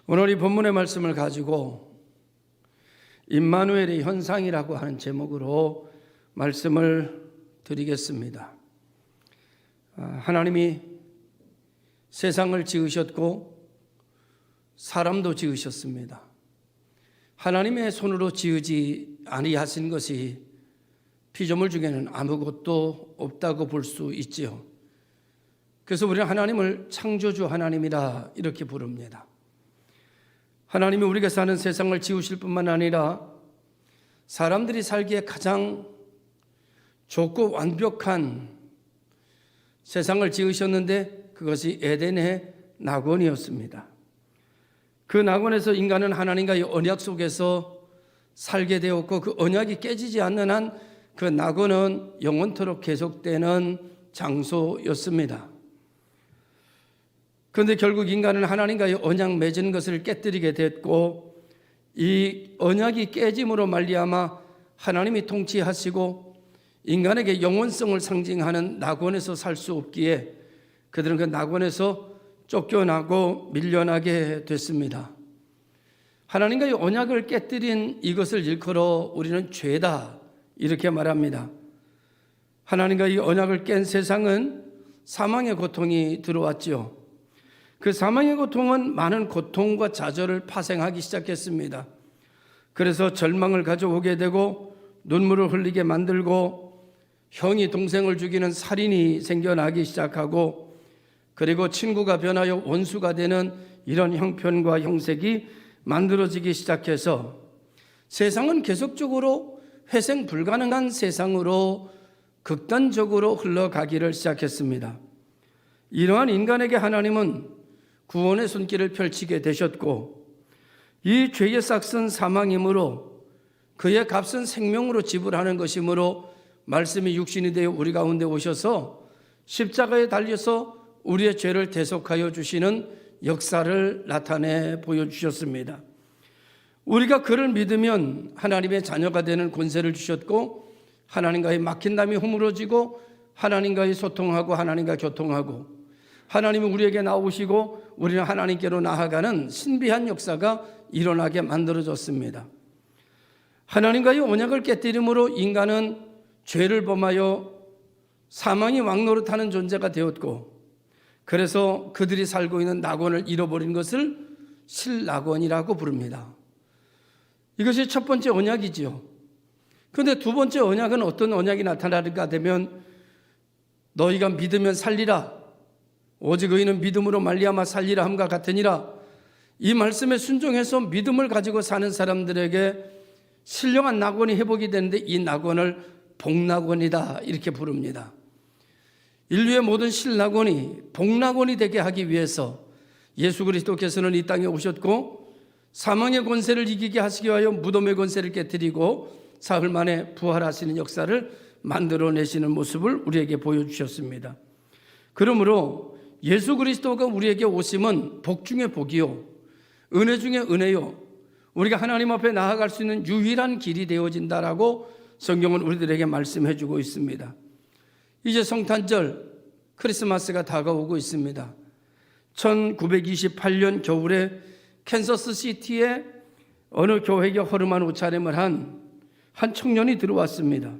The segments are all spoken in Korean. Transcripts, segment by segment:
오늘 이 본문의 말씀을 가지고 임마누엘의 현상이라고 하는 제목으로 말씀을 드리겠습니다. 하나님이 세상을 지으셨고 사람도 지으셨습니다. 하나님의 손으로 지으지 아니하신 것이 피조물 중에는 아무것도 없다고 볼 수 있지요. 그래서 우리는 하나님을 창조주 하나님이라 이렇게 부릅니다. 하나님이 우리가 사는 세상을 지으실 뿐만 아니라 사람들이 살기에 가장 좋고 완벽한 세상을 지으셨는데 그것이 에덴의 낙원이었습니다. 그 낙원에서 인간은 하나님과의 언약 속에서 살게 되었고, 그 언약이 깨지지 않는 한 그 낙원은 영원토록 계속되는 장소였습니다. 그런데 결국 인간은 하나님과의 언약 맺은 것을 깨뜨리게 됐고, 이 언약이 깨짐으로 말미암아 하나님이 통치하시고 인간에게 영원성을 상징하는 낙원에서 살 수 없기에 그들은 그 낙원에서 쫓겨나고 밀려나게 됐습니다. 하나님과의 언약을 깨뜨린 이것을 일컬어 우리는 죄다 이렇게 말합니다. 하나님과의 언약을 깬 세상은 사망의 고통이 들어왔지요. 그 사망의 고통은 많은 고통과 좌절을 파생하기 시작했습니다. 그래서 절망을 가져오게 되고 눈물을 흘리게 만들고 형이 동생을 죽이는 살인이 생겨나기 시작하고, 그리고 친구가 변하여 원수가 되는 이런 형편과 형색이 만들어지기 시작해서 세상은 계속적으로 회생 불가능한 세상으로 극단적으로 흘러가기를 시작했습니다. 이러한 인간에게 하나님은 구원의 손길을 펼치게 되셨고, 이 죄의 싹은 사망이므로 그의 값은 생명으로 지불하는 것이므로 말씀이 육신이 되어 우리 가운데 오셔서 십자가에 달려서 우리의 죄를 대속하여 주시는 역사를 나타내 보여주셨습니다. 우리가 그를 믿으면 하나님의 자녀가 되는 권세를 주셨고, 하나님과의 막힌 담이 허물어지고 하나님과의 소통하고 하나님과 교통하고 하나님이 우리에게 나오시고 우리는 하나님께로 나아가는 신비한 역사가 일어나게 만들어졌습니다. 하나님과의 언약을 깨뜨림으로 인간은 죄를 범하여 사망이 왕노릇하는 존재가 되었고, 그래서 그들이 살고 있는 낙원을 잃어버린 것을 실낙원이라고 부릅니다. 이것이 첫 번째 언약이지요. 그런데 두 번째 언약은 어떤 언약이 나타나는가 되면 너희가 믿으면 살리라, 오직 의인은 믿음으로 말미암아 살리라 함과 같으니라. 이 말씀에 순종해서 믿음을 가지고 사는 사람들에게 신령한 낙원이 회복이 되는데 이 낙원을 복낙원이다 이렇게 부릅니다. 인류의 모든 실낙원이 복낙원이 되게 하기 위해서 예수 그리스도께서는 이 땅에 오셨고 사망의 권세를 이기게 하시기 위하여 무덤의 권세를 깨뜨리고 사흘 만에 부활하시는 역사를 만들어내시는 모습을 우리에게 보여주셨습니다. 그러므로 예수 그리스도가 우리에게 오심은 복 중에 복이요, 은혜 중에 은혜요, 우리가 하나님 앞에 나아갈 수 있는 유일한 길이 되어진다라고 성경은 우리들에게 말씀해 주고 있습니다. 이제 성탄절 크리스마스가 다가오고 있습니다. 1928년 겨울에 캔서스 시티에 어느 교회에 허름한 옷차림을 한 청년이 들어왔습니다.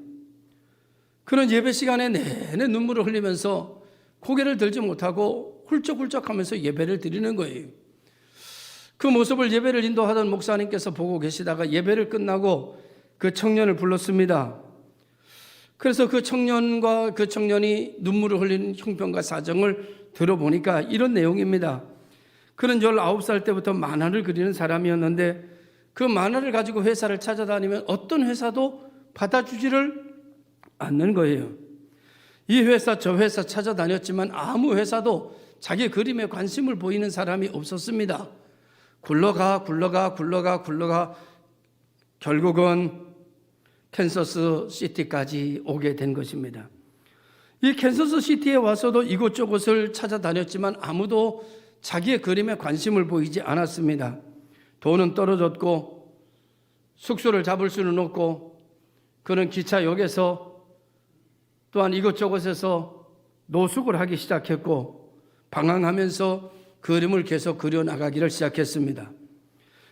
그는 예배 시간에 내내 눈물을 흘리면서 고개를 들지 못하고 훌쩍훌쩍하면서 예배를 드리는 거예요. 그 모습을 예배를 인도하던 목사님께서 보고 계시다가 예배를 끝나고 그 청년을 불렀습니다. 그래서 그 청년과 그 청년이 눈물을 흘리는 형편과 사정을 들어보니까 이런 내용입니다. 그는 19살 때부터 만화를 그리는 사람이었는데 그 만화를 가지고 회사를 찾아다니면 어떤 회사도 받아주지를 않는 거예요. 이 회사 저 회사 찾아다녔지만 아무 회사도 자기 그림에 관심을 보이는 사람이 없었습니다. 굴러가 결국은 캔서스 시티까지 오게 된 것입니다. 이 캔서스 시티에 와서도 이곳저곳을 찾아다녔지만 아무도 자기의 그림에 관심을 보이지 않았습니다. 돈은 떨어졌고 숙소를 잡을 수는 없고 그는 기차역에서 또한 이곳저곳에서 노숙을 하기 시작했고 방황하면서 그림을 계속 그려나가기를 시작했습니다.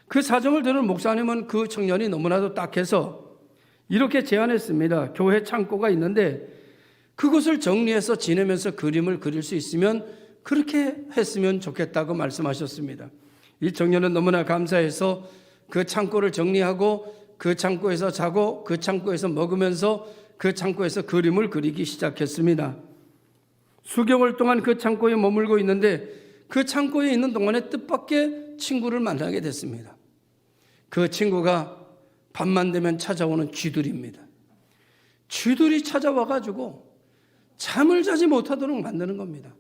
그 사정을 들은 목사님은 그 청년이 너무나도 딱해서 이렇게 제안했습니다. 교회 창고가 있는데 그것을 정리해서 지내면서 그림을 그릴 수 있으면 그렇게 했으면 좋겠다고 말씀하셨습니다. 이 청년은 너무나 감사해서 그 창고를 정리하고 그 창고에서 자고 그 창고에서 먹으면서 그 창고에서 그림을 그리기 시작했습니다. 수개월 동안 그 창고에 머물고 있는데 그 창고에 있는 동안에 뜻밖의 친구를 만나게 됐습니다. 그 친구가 밤만 되면 찾아오는 쥐들입니다. 쥐들이 찾아와가지고 잠을 자지 못하도록 만드는 겁니다.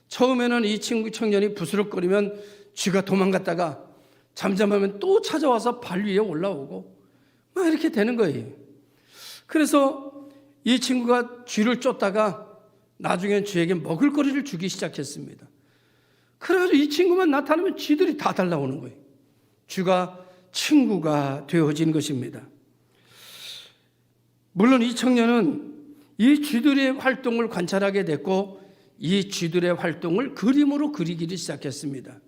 처음에는 이 청년이 부스럭거리면 쥐가 도망갔다가 잠잠하면 또 찾아와서 발 위에 올라오고 막 이렇게 되는 거예요. 그래서 이 친구가 쥐를 쫓다가 나중엔 쥐에게 먹을거리를 주기 시작했습니다. 그래가지고 이 친구만 나타나면 쥐들이 다 달라오는 거예요. 쥐가 친구가 되어진 것입니다. 물론 이 청년은 이 쥐들의 활동을 관찰하게 됐고 이 쥐들의 활동을 그림으로 그리기를 시작했습니다.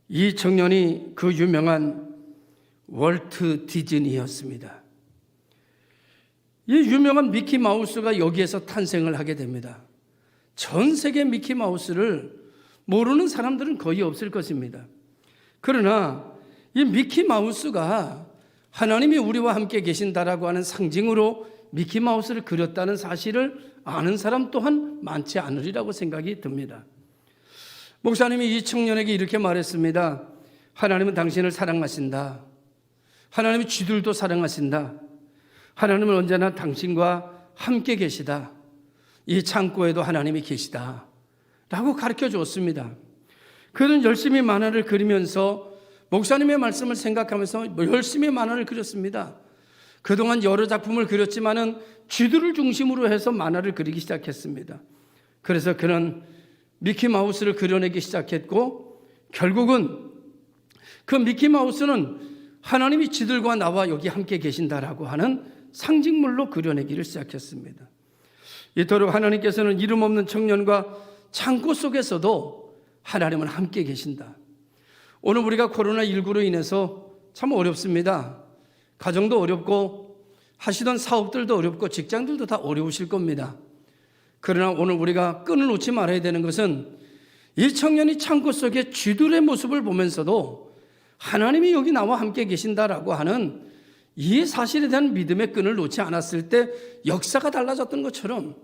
이 청년이 그 유명한 월트 디즈니였습니다. 이 유명한 미키 마우스가 여기에서 탄생을 하게 됩니다. 전 세계 미키 마우스를 모르는 사람들은 거의 없을 것입니다. 그러나 이 미키 마우스가 하나님이 우리와 함께 계신다라고 하는 상징으로 미키 마우스를 그렸다는 사실을 아는 사람 또한 많지 않으리라고 생각이 듭니다. 목사님이 이 청년에게 이렇게 말했습니다. 하나님은 당신을 사랑하신다. 하나님이 쥐들도 사랑하신다. 하나님은 언제나 당신과 함께 계시다. 이 창고에도 하나님이 계시다. 라고 가르쳐 주었습니다. 그는 열심히 만화를 그리면서 목사님의 말씀을 생각하면서 열심히 만화를 그렸습니다. 그동안 여러 작품을 그렸지만은 쥐들을 중심으로 해서 만화를 그리기 시작했습니다. 그래서 그는 미키마우스를 그려내기 시작했고 결국은 그 미키마우스는 하나님이 쥐들과 나와 여기 함께 계신다라고 하는 상징물로 그려내기를 시작했습니다. 이토록 하나님께서는 이름 없는 청년과 창고 속에서도 하나님은 함께 계신다. 오늘 우리가 코로나19로 인해서 참 어렵습니다. 가정도 어렵고 하시던 사업들도 어렵고 직장들도 다 어려우실 겁니다. 그러나 오늘 우리가 끈을 놓지 말아야 되는 것은 이 청년이 창고 속에 쥐들의 모습을 보면서도 하나님이 여기 나와 함께 계신다라고 하는 이 사실에 대한 믿음의 끈을 놓지 않았을 때 역사가 달라졌던 것처럼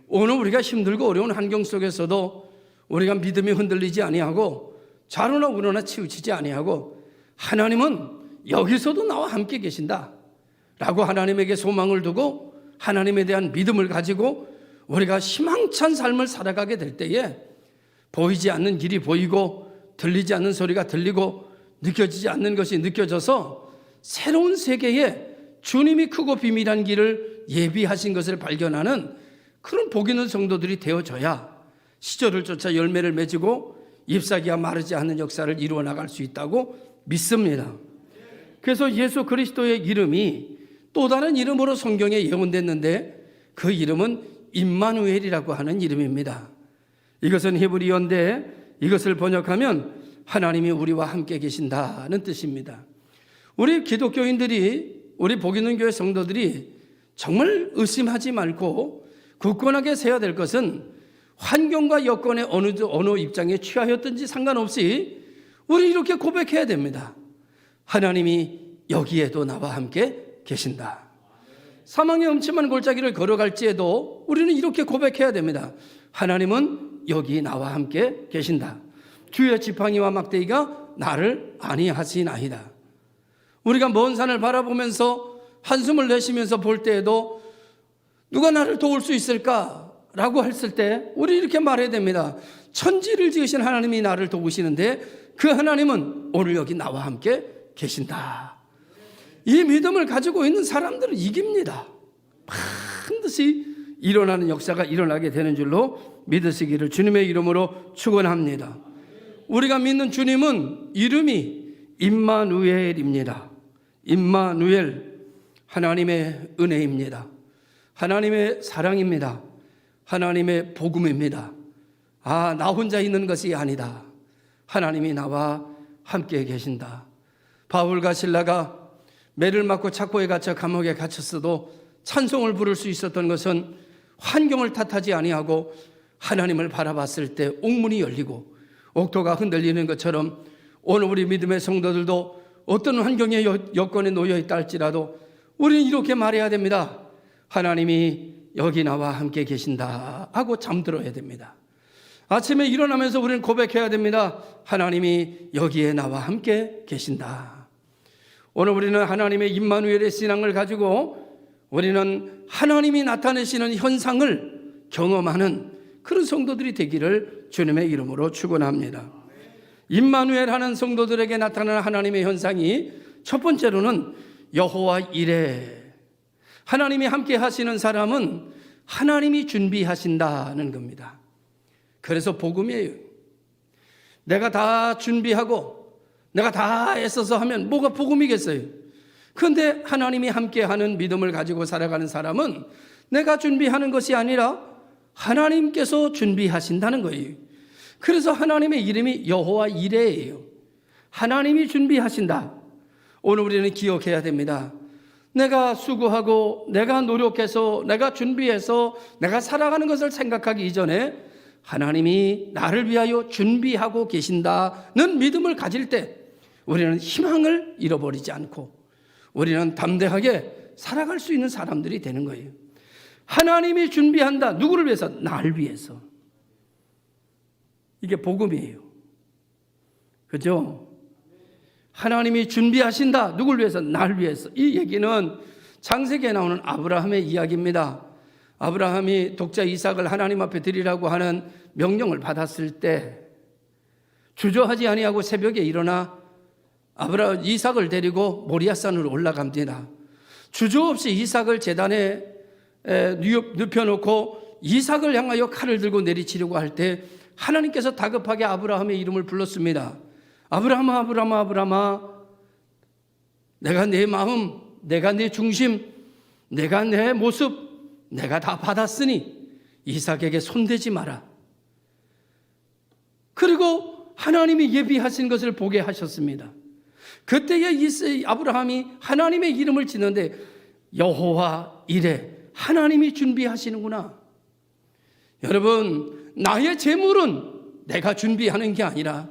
오늘 우리가 힘들고 어려운 환경 속에서도 우리가 믿음이 흔들리지 아니하고 좌로나 우로나 치우치지 아니하고 하나님은 여기서도 나와 함께 계신다 라고 하나님에게 소망을 두고 하나님에 대한 믿음을 가지고 우리가 희망찬 삶을 살아가게 될 때에 보이지 않는 길이 보이고 들리지 않는 소리가 들리고 느껴지지 않는 것이 느껴져서 새로운 세계에 주님이 크고 비밀한 길을 예비하신 것을 발견하는 그런 복 있는 성도들이 되어져야 시절을 쫓아 열매를 맺고 잎사귀가 마르지 않는 역사를 이루어 나갈 수 있다고 믿습니다. 그래서 예수 그리스도의 이름이 또 다른 이름으로 성경에 예언됐는데 그 이름은 임마누엘이라고 하는 이름입니다. 이것은 히브리어인데 이것을 번역하면 하나님이 우리와 함께 계신다는 뜻입니다. 우리 기독교인들이 우리 복 있는 교회 성도들이 정말 의심하지 말고 굳건하게 세워야 될 것은 환경과 여건의 어느 입장에 취하였든지 상관없이 우리 이렇게 고백해야 됩니다. 하나님이 여기에도 나와 함께 계신다. 사망의 음침한 골짜기를 걸어갈지에도 우리는 이렇게 고백해야 됩니다. 하나님은 여기 나와 함께 계신다. 주의 지팡이와 막대기가 나를 안위하시나이다. 우리가 먼 산을 바라보면서 한숨을 내쉬면서 볼 때에도 누가 나를 도울 수 있을까라고 했을 때 우리 이렇게 말해야 됩니다. 천지를 지으신 하나님이 나를 도우시는데 그 하나님은 오늘 여기 나와 함께 계신다. 이 믿음을 가지고 있는 사람들은 이깁니다. 반드시 일어나는 역사가 일어나게 되는 줄로 믿으시기를 주님의 이름으로 축원합니다. 우리가 믿는 주님은 이름이 임마누엘입니다. 임마누엘, 하나님의 은혜입니다. 하나님의 사랑입니다. 하나님의 복음입니다. 아, 나 혼자 있는 것이 아니다. 하나님이 나와 함께 계신다. 바울과 실라가 매를 맞고 착고에 갇혀 감옥에 갇혔어도 찬송을 부를 수 있었던 것은 환경을 탓하지 아니하고 하나님을 바라봤을 때 옥문이 열리고 옥토가 흔들리는 것처럼 오늘 우리 믿음의 성도들도 어떤 환경의 여건에 놓여 있다 할지라도 우리는 이렇게 말해야 됩니다. 하나님이 여기 나와 함께 계신다 하고 잠들어야 됩니다. 아침에 일어나면서 우리는 고백해야 됩니다. 하나님이 여기에 나와 함께 계신다. 오늘 우리는 하나님의 임마누엘의 신앙을 가지고 우리는 하나님이 나타내시는 현상을 경험하는 그런 성도들이 되기를 주님의 이름으로 축원합니다. 임마누엘 하는 성도들에게 나타나는 하나님의 현상이 첫 번째로는 여호와 이레. 하나님이 함께 하시는 사람은 하나님이 준비하신다는 겁니다. 그래서 복음이에요. 내가 다 준비하고 내가 다 애써서 하면 뭐가 복음이겠어요? 그런데 하나님이 함께하는 믿음을 가지고 살아가는 사람은 내가 준비하는 것이 아니라 하나님께서 준비하신다는 거예요. 그래서 하나님의 이름이 여호와 이레예요. 하나님이 준비하신다. 오늘 우리는 기억해야 됩니다. 내가 수고하고 내가 노력해서 내가 준비해서 내가 살아가는 것을 생각하기 이전에 하나님이 나를 위하여 준비하고 계신다는 믿음을 가질 때 우리는 희망을 잃어버리지 않고 우리는 담대하게 살아갈 수 있는 사람들이 되는 거예요. 하나님이 준비한다. 누구를 위해서? 나를 위해서. 이게 복음이에요. 그죠? 하나님이 준비하신다. 누구를 위해서? 나를 위해서. 이 얘기는 창세기에 나오는 아브라함의 이야기입니다. 아브라함이 독자 이삭을 하나님 앞에 드리라고 하는 명령을 받았을 때 주저하지 아니하고 새벽에 일어나 이삭을 데리고 모리아산으로 올라갑니다. 주저없이 이삭을 제단에 눕혀놓고 이삭을 향하여 칼을 들고 내리치려고 할 때 하나님께서 다급하게 아브라함의 이름을 불렀습니다. 아브라함아, 아브라함아, 아브라함아, 내가 내 마음, 내가 내 중심, 내가 내 모습, 내가 다 받았으니 이삭에게 손대지 마라. 그리고 하나님이 예비하신 것을 보게 하셨습니다. 그때에 아브라함이 하나님의 이름을 짓는데 여호와 이레, 하나님이 준비하시는구나. 여러분, 나의 재물은 내가 준비하는 게 아니라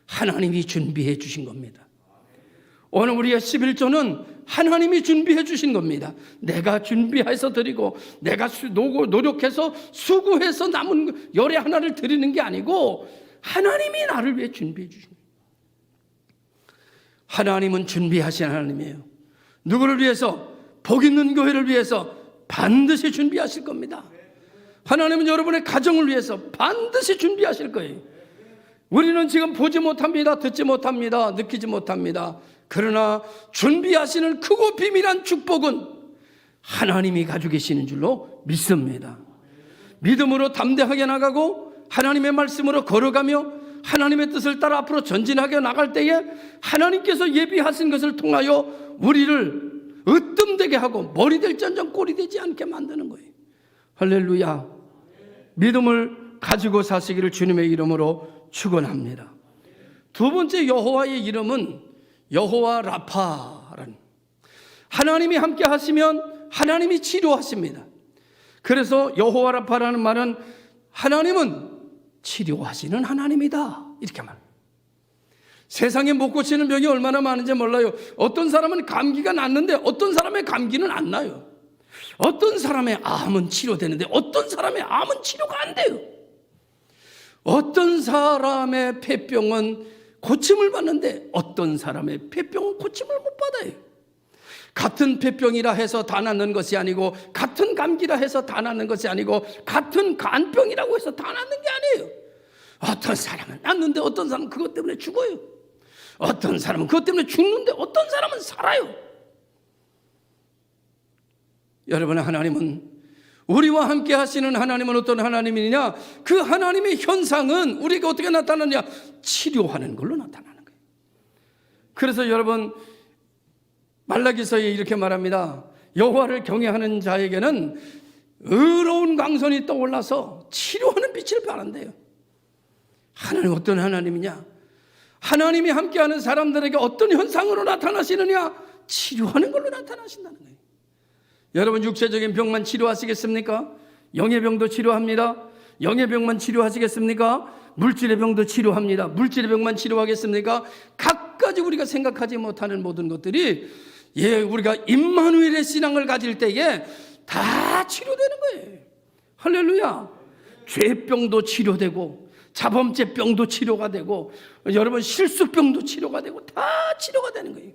하나님이 준비해 주신 겁니다. 오늘 우리의 11조는 하나님이 준비해 주신 겁니다. 내가 준비해서 드리고 내가 노력해서 수고해서 남은 열의 하나를 드리는 게 아니고 하나님이 나를 위해 준비해 주신 거예요. 하나님은 준비하신 하나님이에요. 누구를 위해서? 복 있는 교회를 위해서 반드시 준비하실 겁니다. 하나님은 여러분의 가정을 위해서 반드시 준비하실 거예요. 우리는 지금 보지 못합니다. 듣지 못합니다. 느끼지 못합니다. 그러나 준비하시는 크고 비밀한 축복은 하나님이 가지고 계시는 줄로 믿습니다. 믿음으로 담대하게 나가고 하나님의 말씀으로 걸어가며 하나님의 뜻을 따라 앞으로 전진하게 나갈 때에 하나님께서 예비하신 것을 통하여 우리를 으뜸되게 하고 머리 될 전정 꼴이 되지 않게 만드는 거예요. 할렐루야. 믿음을 가지고 사시기를 주님의 이름으로 축원합니다. 두 번째 여호와의 이름은 여호와 라파라는, 하나님이 함께 하시면 하나님이 치료하십니다. 그래서 여호와 라파라는 말은 하나님은 치료하시는 하나님이다, 이렇게 말합니다. 세상에 못 고치는 병이 얼마나 많은지 몰라요. 어떤 사람은 감기가 낫는데 어떤 사람의 감기는 안 나요. 어떤 사람의 암은 치료되는데 어떤 사람의 암은 치료가 안 돼요. 어떤 사람의 폐병은 고침을 받는데 어떤 사람의 폐병은 고침을 못 받아요. 같은 폐병이라 해서 다 낫는 것이 아니고, 같은 감기라 해서 다 낫는 것이 아니고, 같은 간병이라고 해서 다 낫는 게 아니에요. 어떤 사람은 낫는데 어떤 사람은 그것 때문에 죽어요. 어떤 사람은 그것 때문에 죽는데 어떤 사람은 살아요. 여러분, 하나님은, 우리와 함께 하시는 하나님은 어떤 하나님이냐? 그 하나님의 현상은 우리가 어떻게 나타나느냐? 치료하는 걸로 나타나는 거예요. 그래서 여러분, 말라기서에 이렇게 말합니다. 여호와를 경외하는 자에게는 의로운 광선이 떠올라서 치료하는 빛을 발한대요. 하나님 어떤 하나님이냐? 하나님이 함께하는 사람들에게 어떤 현상으로 나타나시느냐? 치료하는 걸로 나타나신다는 거예요. 여러분 육체적인 병만 치료하시겠습니까? 영의 병도 치료합니다. 영의 병만 치료하시겠습니까? 물질의 병도 치료합니다. 물질의 병만 치료하겠습니까? 각가지 우리가 생각하지 못하는 모든 것들이 우리가 임마누엘의 신앙을 가질 때에 다 치료되는 거예요. 할렐루야. 죄병도 치료되고 자범죄병도 치료가 되고 여러분 실수병도 치료가 되고 다 치료가 되는 거예요.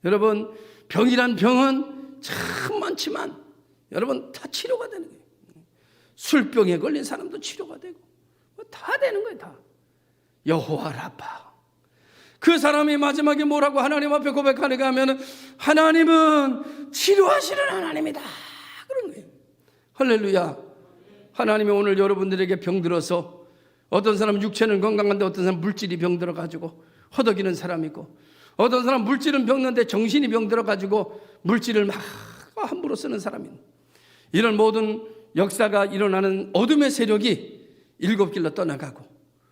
여러분 병이란 병은 참 많지만 여러분 다 치료가 되는 거예요. 술병에 걸린 사람도 치료가 되고 다 되는 거예요. 다. 여호와 라파. 그 사람이 마지막에 뭐라고 하나님 앞에 고백하는가 하면 하나님은 치료하시는 하나님이다 그런 거예요. 할렐루야. 하나님이 오늘 여러분들에게 병들어서 어떤 사람은 육체는 건강한데 어떤 사람은 물질이 병들어가지고 허덕이는 사람이 있고 어떤 사람은 물질은 병는데 정신이 병들어가지고 물질을 막 함부로 쓰는 사람이 있는 이런 모든 역사가 일어나는 어둠의 세력이 일곱 길로 떠나가고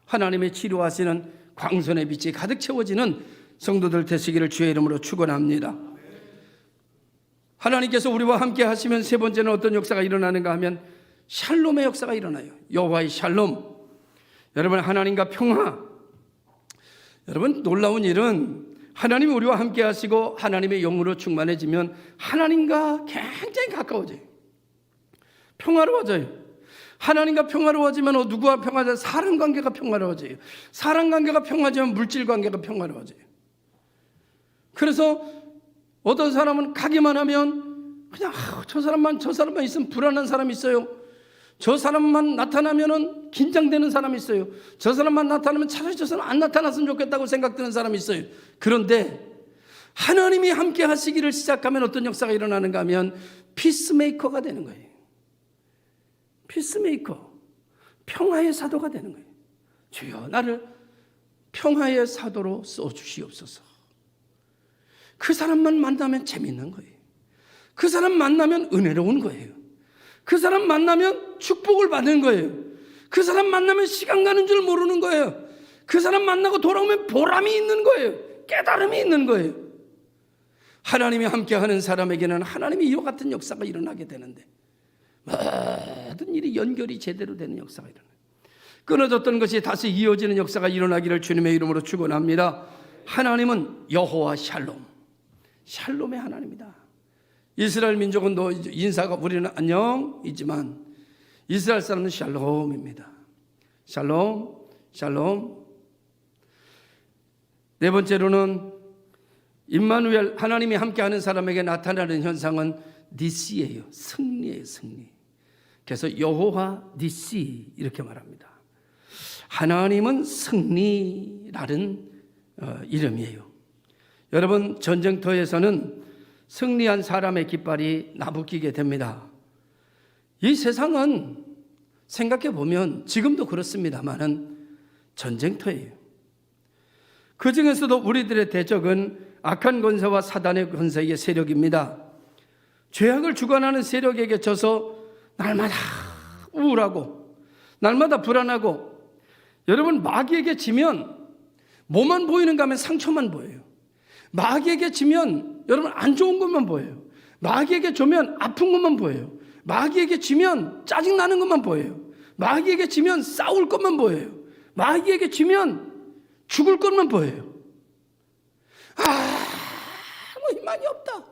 하나님의 치료하시는 광선의 빛이 가득 채워지는 성도들 되시기를 주의 이름으로 축원합니다. 하나님께서 우리와 함께 하시면 세 번째는 어떤 역사가 일어나는가 하면 샬롬의 역사가 일어나요. 여호와의 샬롬. 여러분 하나님과 평화. 여러분 놀라운 일은 하나님이 우리와 함께 하시고 하나님의 영으로 충만해지면 하나님과 굉장히 가까워져요. 평화로워져요. 하나님과 평화로워지면 누구와 평화로워져요? 사람관계가 평화로워져요. 사람관계가 평화지면 물질관계가 평화로워져요. 그래서 어떤 사람은 가기만 하면 그냥 저 사람만 있으면 불안한 사람이 있어요. 저 사람만 나타나면 긴장되는 사람이 있어요. 저 사람만 나타나면 차라리 저 사람 안 나타났으면 좋겠다고 생각드는 사람이 있어요. 그런데 하나님이 함께 하시기를 시작하면 어떤 역사가 일어나는가 하면 피스메이커가 되는 거예요. 피스메이커, 평화의 사도가 되는 거예요. 주여 나를 평화의 사도로 써주시옵소서. 그 사람만 만나면 재밌는 거예요. 그 사람 만나면 은혜로운 거예요. 그 사람 만나면 축복을 받는 거예요. 그 사람 만나면 시간 가는 줄 모르는 거예요. 그 사람 만나고 돌아오면 보람이 있는 거예요. 깨달음이 있는 거예요. 하나님이 함께하는 사람에게는 하나님이 이와 같은 역사가 일어나게 되는데 모든 일이 연결이 제대로 되는 역사가 일어나요. 끊어졌던 것이 다시 이어지는 역사가 일어나기를 주님의 이름으로 축원합니다. 하나님은 여호와 샬롬, 샬롬의 하나님이다. 이스라엘 민족은 인사가 우리는 안녕이지만 이스라엘 사람은 샬롬입니다. 샬롬, 샬롬. 네 번째로는 임마누엘 하나님이 함께하는 사람에게 나타나는 현상은 니시예요. 승리예요. 승리. 그래서 여호와 니시 이렇게 말합니다. 하나님은 승리라는 이름이에요. 여러분 전쟁터에서는 승리한 사람의 깃발이 나부끼게 됩니다. 이 세상은 생각해 보면 지금도 그렇습니다만은 전쟁터예요. 그 중에서도 우리들의 대적은 악한 권세와 사단의 권세의 세력입니다. 죄악을 주관하는 세력에게 져서 날마다 우울하고 날마다 불안하고 여러분 마귀에게 지면 뭐만 보이는가 하면 상처만 보여요. 마귀에게 지면 여러분 안 좋은 것만 보여요. 마귀에게 지면 아픈 것만 보여요. 마귀에게 지면 짜증나는 것만 보여요. 마귀에게 지면 싸울 것만 보여요. 마귀에게 지면 죽을 것만 보여요. 아무 희망이 없다.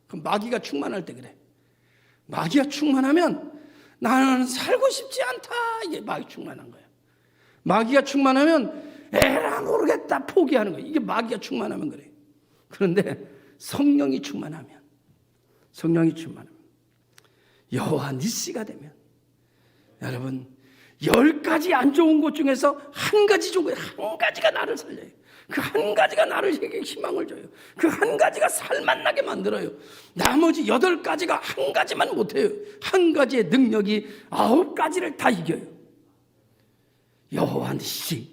그럼 마귀가 충만할 때 그래. 마귀가 충만하면 나는 살고 싶지 않다. 이게 마귀 충만한 거야. 마귀가 충만하면 에라 모르겠다 포기하는 거야. 이게 마귀가 충만하면 그래. 그런데 성령이 충만하면 여호와 니시가 되면 여러분 10가지 안 좋은 것 중에서 한 가지 좋은 거, 한 가지가 나를 살려요. 그 한 가지가 나를 희망을 줘요. 그 한 가지가 살맛나게 만들어요. 나머지 8가지가 한 가지만 못해요. 한 가지의 능력이 9가지를 다 이겨요. 여호와 니시.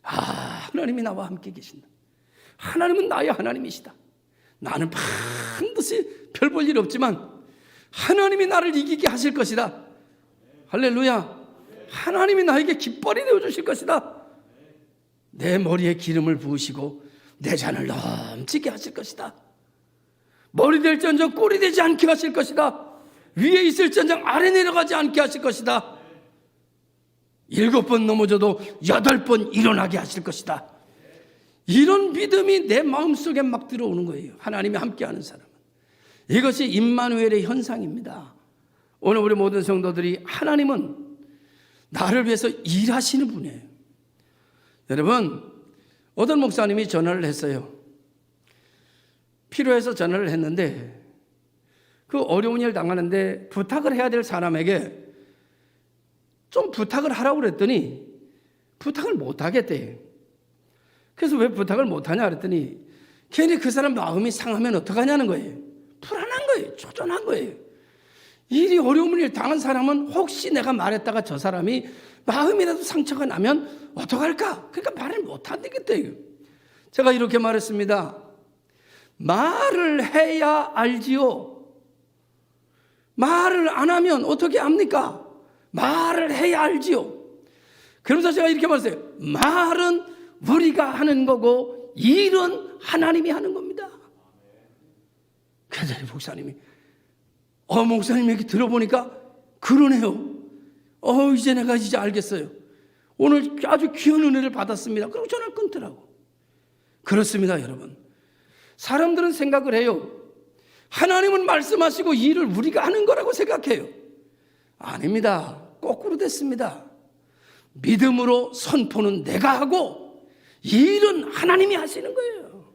하나님이 나와 함께 계신다. 하나님은 나의 하나님이시다. 나는 반드시 별 볼 일 없지만 하나님이 나를 이기게 하실 것이다. 할렐루야. 하나님이 나에게 깃발이 되어주실 것이다. 내 머리에 기름을 부으시고 내 잔을 넘치게 하실 것이다. 머리 될전정 꼴이 되지 않게 하실 것이다. 위에 있을전정 아래 내려가지 않게 하실 것이다. 7번 넘어져도 8번 일어나게 하실 것이다. 이런 믿음이 내 마음속에 막 들어오는 거예요. 하나님이 함께하는 사람은. 이것이 임마누엘의 현상입니다. 오늘 우리 모든 성도들이 하나님은 나를 위해서 일하시는 분이에요. 여러분, 어떤 목사님이 전화를 했어요. 필요해서 전화를 했는데 그 어려운 일 당하는데 부탁을 해야 될 사람에게 좀 부탁을 하라고 그랬더니 부탁을 못 하겠대요. 그래서 왜 부탁을 못 하냐 그랬더니 괜히 그 사람 마음이 상하면 어떡하냐는 거예요. 불안한 거예요. 초조한 거예요. 일이 어려운 일 당한 사람은 혹시 내가 말했다가 저 사람이 마음이라도 상처가 나면 어떡할까? 그러니까 말을 못 하겠대요. 제가 이렇게 말했습니다. 말을 해야 알지요. 말을 안 하면 어떻게 합니까? 말을 해야 알지요. 그러면서 제가 이렇게 말했어요. 말은 우리가 하는 거고 일은 하나님이 하는 겁니다. 그래서 목사님이 목사님 얘기 들어보니까 그러네요. 이제 내가 이제 알겠어요. 오늘 아주 귀한 은혜를 받았습니다. 그리고 전화를 끊더라고. 그렇습니다, 여러분. 사람들은 생각을 해요. 하나님은 말씀하시고 일을 우리가 하는 거라고 생각해요. 아닙니다. 거꾸로 됐습니다. 믿음으로 선포는 내가 하고 일은 하나님이 하시는 거예요.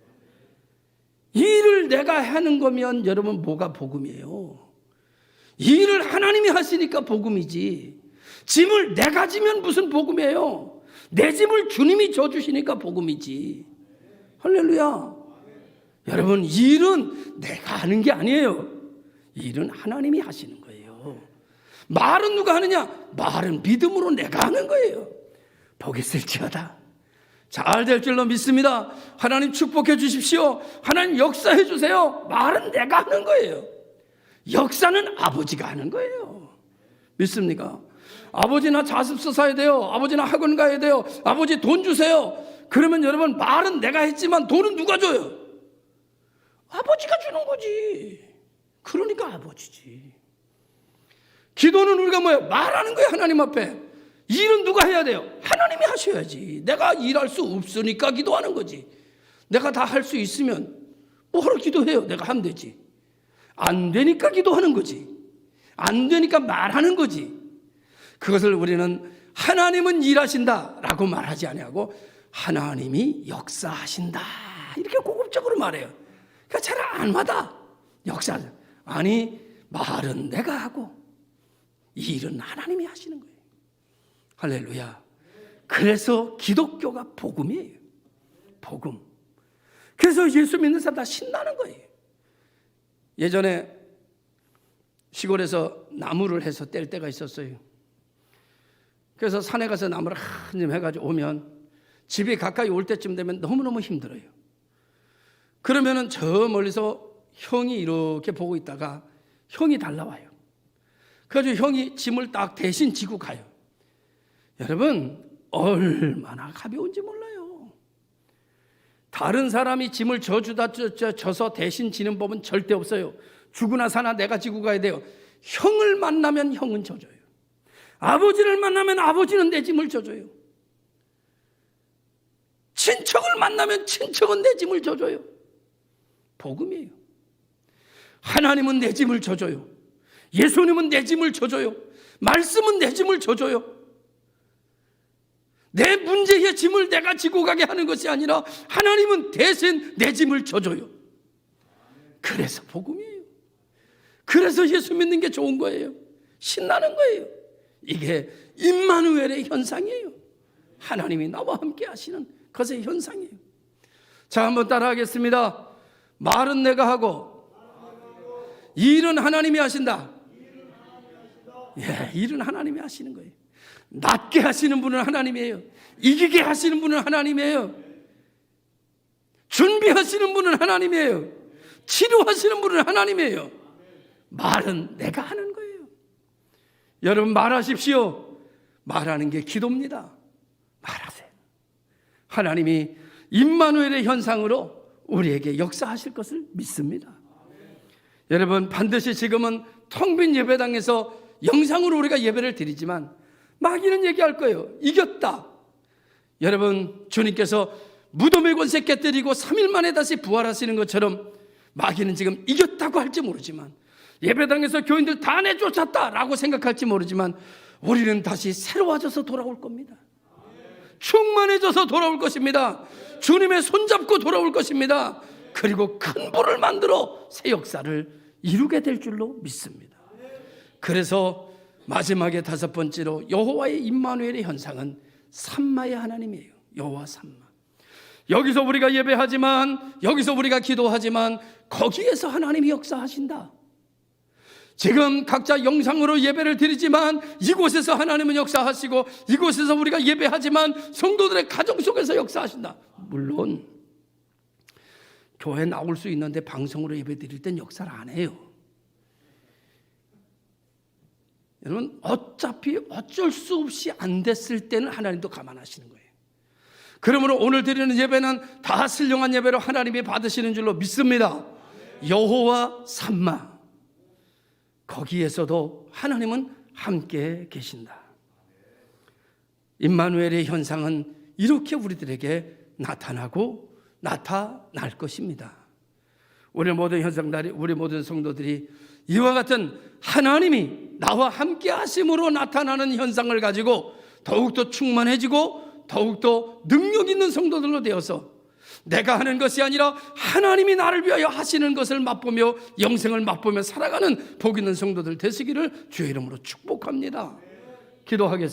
일을 내가 하는 거면 여러분 뭐가 복음이에요? 일을 하나님이 하시니까 복음이지. 짐을 내가 지면 무슨 복음이에요? 내 짐을 주님이 져주시니까 복음이지. 할렐루야. 여러분, 일은 내가 하는 게 아니에요. 일은 하나님이 하시는 거예요. 말은 누가 하느냐? 말은 믿음으로 내가 하는 거예요. 복이 있을지어다. 잘 될 줄로 믿습니다. 하나님 축복해 주십시오. 하나님 역사해 주세요. 말은 내가 하는 거예요. 역사는 아버지가 하는 거예요. 믿습니까? 아버지나 자습서 사야 돼요. 아버지나 학원 가야 돼요. 아버지 돈 주세요. 그러면 여러분, 말은 내가 했지만 돈은 누가 줘요? 아버지가 주는 거지. 그러니까 아버지지. 기도는 우리가 뭐예요? 말하는 거예요. 하나님 앞에. 일은 누가 해야 돼요? 하나님이 하셔야지. 내가 일할 수 없으니까 기도하는 거지. 내가 다 할 수 있으면 뭐하러 기도해요? 내가 하면 되지. 안 되니까 기도하는 거지. 안 되니까 말하는 거지. 그것을 우리는 하나님은 일하신다라고 말하지 아니하고 하나님이 역사하신다 이렇게 고급적으로 말해요. 그러니까 잘 안 와닿아. 역사. 아니, 말은 내가 하고 일은 하나님이 하시는 거예요. 할렐루야. 그래서 기독교가 복음이에요. 복음. 그래서 예수 믿는 사람 다 신나는 거예요. 예전에 시골에서 나무를 해서 뗄 때가 있었어요. 그래서 산에 가서 나무를 한 점 해가지고 오면 집에 가까이 올 때쯤 되면 너무너무 힘들어요. 그러면은 저 멀리서 형이 이렇게 보고 있다가 형이 달라와요. 그래가지고 형이 짐을 딱 대신 지고 가요. 여러분, 얼마나 가벼운지 몰라요. 다른 사람이 짐을 져서 대신 지는 법은 절대 없어요. 죽으나 사나 내가 지고 가야 돼요. 형을 만나면 형은 져줘요. 아버지를 만나면 아버지는 내 짐을 져줘요. 친척을 만나면 친척은 내 짐을 져줘요. 복음이에요. 하나님은 내 짐을 져줘요. 예수님은 내 짐을 져줘요. 말씀은 내 짐을 져줘요. 내 문제의 짐을 내가 지고 가게 하는 것이 아니라 하나님은 대신 내 짐을 져줘요. 그래서 복음이에요. 그래서 예수 믿는 게 좋은 거예요. 신나는 거예요. 이게 임마누엘의 현상이에요. 하나님이 나와 함께 하시는 것의 현상이에요. 자, 한번 따라하겠습니다. 말은 내가 하고 일은 하나님이 하신다. 예, 일은 하나님이 하시는 거예요. 낫게 하시는 분은 하나님이에요. 이기게 하시는 분은 하나님이에요. 준비하시는 분은 하나님이에요. 치료하시는 분은 하나님이에요. 말은 내가 하는 거예요. 여러분, 말하십시오. 말하는 게 기도입니다. 말하세요. 하나님이 임마누엘의 현상으로 우리에게 역사하실 것을 믿습니다. 여러분, 반드시 지금은 텅 빈 예배당에서 영상으로 우리가 예배를 드리지만 마귀는 얘기할 거예요. 이겼다. 여러분, 주님께서 무덤의 권세 깨뜨리고 3일 만에 다시 부활하시는 것처럼 마귀는 지금 이겼다고 할지 모르지만, 예배당에서 교인들 다 내쫓았다라고 생각할지 모르지만, 우리는 다시 새로워져서 돌아올 겁니다. 충만해져서 돌아올 것입니다. 주님의 손잡고 돌아올 것입니다. 그리고 큰 불을 만들어 새 역사를 이루게 될 줄로 믿습니다. 그래서 마지막에 5번째로 여호와의 임마누엘의 현상은 삼마의 하나님이에요. 여호와 삼마. 여기서 우리가 예배하지만, 여기서 우리가 기도하지만 거기에서 하나님이 역사하신다. 지금 각자 영상으로 예배를 드리지만 이곳에서 하나님은 역사하시고, 이곳에서 우리가 예배하지만 성도들의 가정 속에서 역사하신다. 물론 교회 나올 수 있는데 방송으로 예배 드릴 땐 역사를 안 해요. 여러분, 어차피 어쩔 수 없이 안 됐을 때는 하나님도 감안하시는 거예요. 그러므로 오늘 드리는 예배는 다 신령한 예배로 하나님이 받으시는 줄로 믿습니다. 여호와 삼마, 거기에서도 하나님은 함께 계신다. 임마누엘의 현상은 이렇게 우리들에게 나타나고 나타날 것입니다. 우리 모든 현상들이, 우리 모든 성도들이 이와 같은 하나님이 나와 함께 하심으로 나타나는 현상을 가지고 더욱더 충만해지고 더욱더 능력 있는 성도들로 되어서 내가 하는 것이 아니라 하나님이 나를 위하여 하시는 것을 맛보며 영생을 맛보며 살아가는 복 있는 성도들 되시기를 주의 이름으로 축복합니다. 기도하겠습니다.